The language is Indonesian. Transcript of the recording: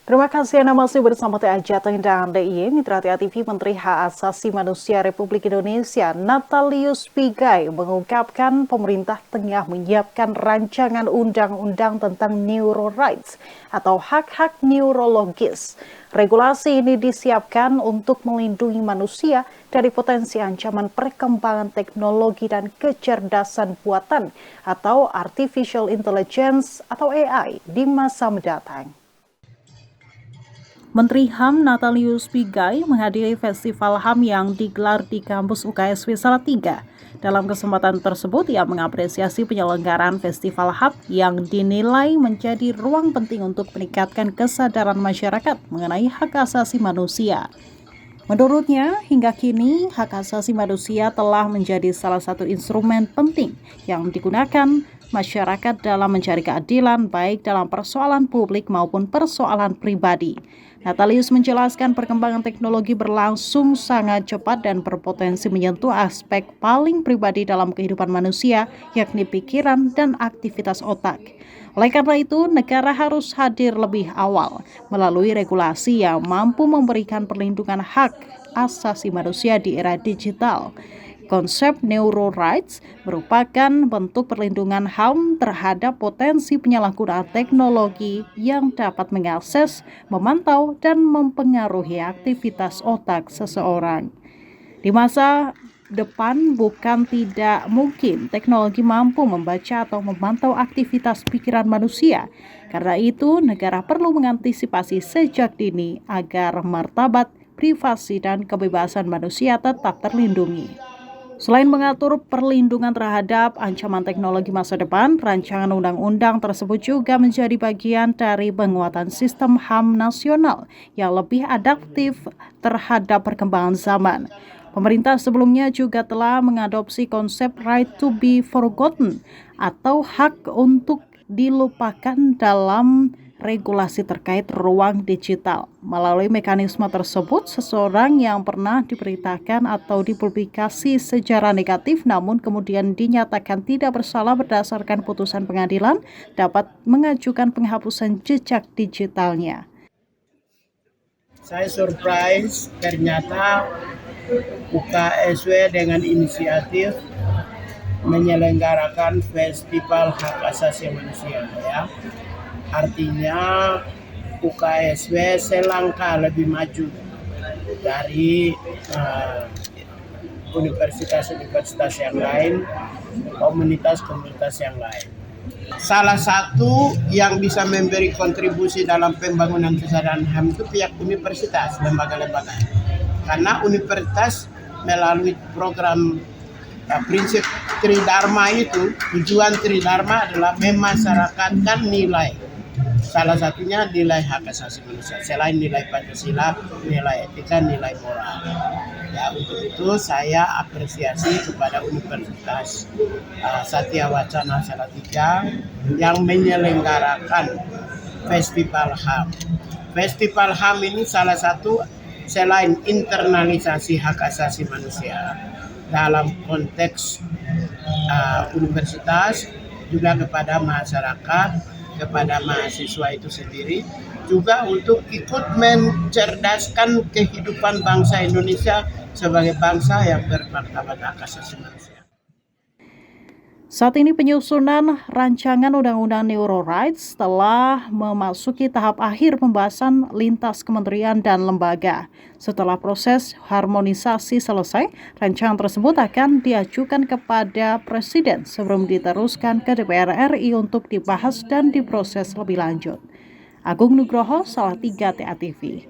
Terima kasih Anda masih bersama TA Jateng dan DIY Mitra TA TV. Menteri Hak Asasi Manusia Republik Indonesia Natalius Pigai mengungkapkan pemerintah tengah menyiapkan rancangan undang-undang tentang neuro rights atau hak-hak neurologis. Regulasi ini disiapkan untuk melindungi manusia dari potensi ancaman perkembangan teknologi dan kecerdasan buatan atau artificial intelligence atau AI di masa mendatang. Menteri HAM Natalius Pigai menghadiri festival HAM yang digelar di kampus UKSW Salatiga. Dalam kesempatan tersebut, ia mengapresiasi penyelenggaraan festival HAM yang dinilai menjadi ruang penting untuk meningkatkan kesadaran masyarakat mengenai hak asasi manusia. Menurutnya, hingga kini hak asasi manusia telah menjadi salah satu instrumen penting yang digunakan masyarakat dalam mencari keadilan baik dalam persoalan publik maupun persoalan pribadi. Natalius menjelaskan perkembangan teknologi berlangsung sangat cepat dan berpotensi menyentuh aspek paling pribadi dalam kehidupan manusia, yakni pikiran dan aktivitas otak. Oleh karena itu, negara harus hadir lebih awal melalui regulasi yang mampu memberikan perlindungan hak asasi manusia di era digital. Konsep neuro rights merupakan bentuk perlindungan HAM terhadap potensi penyalahgunaan teknologi yang dapat mengakses, memantau, dan mempengaruhi aktivitas otak seseorang. Di masa depan bukan tidak mungkin teknologi mampu membaca atau memantau aktivitas pikiran manusia. Karena itu, negara perlu mengantisipasi sejak dini agar martabat, privasi, dan kebebasan manusia tetap terlindungi. Selain mengatur perlindungan terhadap ancaman teknologi masa depan, rancangan undang-undang tersebut juga menjadi bagian dari penguatan sistem HAM nasional yang lebih adaptif terhadap perkembangan zaman. Pemerintah sebelumnya juga telah mengadopsi konsep right to be forgotten atau hak untuk dilupakan dalam regulasi terkait ruang digital. Melalui mekanisme tersebut, seseorang yang pernah diberitakan atau dipublikasi secara negatif namun kemudian dinyatakan tidak bersalah berdasarkan putusan pengadilan dapat mengajukan penghapusan jejak digitalnya. Saya surprise ternyata UKSW dengan inisiatif menyelenggarakan Festival Hak Asasi Manusia, ya. Artinya UKSW selangkah lebih maju dari universitas-universitas yang lain, komunitas-komunitas yang lain. Salah satu yang bisa memberi kontribusi dalam pembangunan kesadaran HAM itu pihak universitas, lembaga-lembaga. Karena universitas melalui program prinsip Tridharma itu, tujuan Tridharma adalah memasyarakatkan nilai. Salah satunya nilai hak asasi manusia. Selain nilai Pancasila, nilai etika, nilai moral. Ya, untuk itu saya apresiasi kepada Universitas Satya Wacana Salatiga yang menyelenggarakan Festival HAM. Festival HAM ini salah satu selain internalisasi hak asasi manusia dalam konteks universitas, juga kepada masyarakat, kepada mahasiswa itu sendiri, juga untuk ikut mencerdaskan kehidupan bangsa Indonesia sebagai bangsa yang bermartabat hak asasi manusia. Saat ini penyusunan rancangan Undang-Undang Neuro Rights telah memasuki tahap akhir pembahasan lintas kementerian dan lembaga. Setelah proses harmonisasi selesai, rancangan tersebut akan diajukan kepada Presiden sebelum diteruskan ke DPR RI untuk dibahas dan diproses lebih lanjut. Agung Nugroho, Salatiga TA TV.